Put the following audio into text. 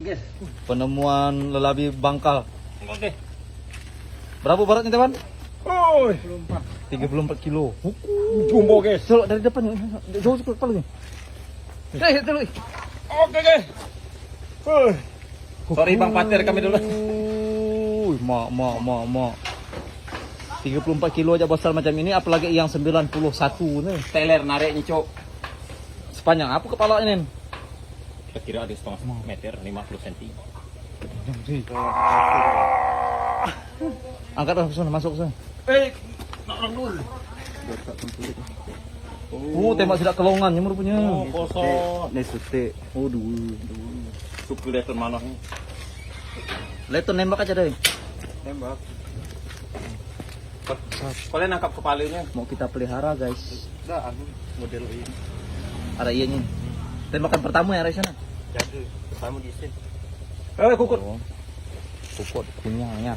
Yes. Penemuan lelabi bangkal. Oke. Berapa beratnya teman? Oh, 34 kilo. jumbo guys. Coba dari depan, jauh sekali kepalanya. Itu loh. Oke guys. Sorry Bang Patir kami dulu. Mak. 34 kilo aja besar macam ini, apalagi yang 91 nih. Teler nariknya, Cok. Sepanjang apa kepalanya nih? Kita kira ada setengah meter, 50 cm. Angkat lah sana, masuk sana. Nak dulu. Oh, tembak sidak kelongan nyemur punya. Oh, kosong. Nih sute. Oh, dulu. Suku leton mana nih? Leton nembak aja deh. Tembak. Kalian nangkap kepalanya? Mau kita pelihara, guys. Nah, model ini. Ada ianya. Tembakan pertama ya, dari sana. Jadi, pertama di sini. Kukut. Kukut punyanya.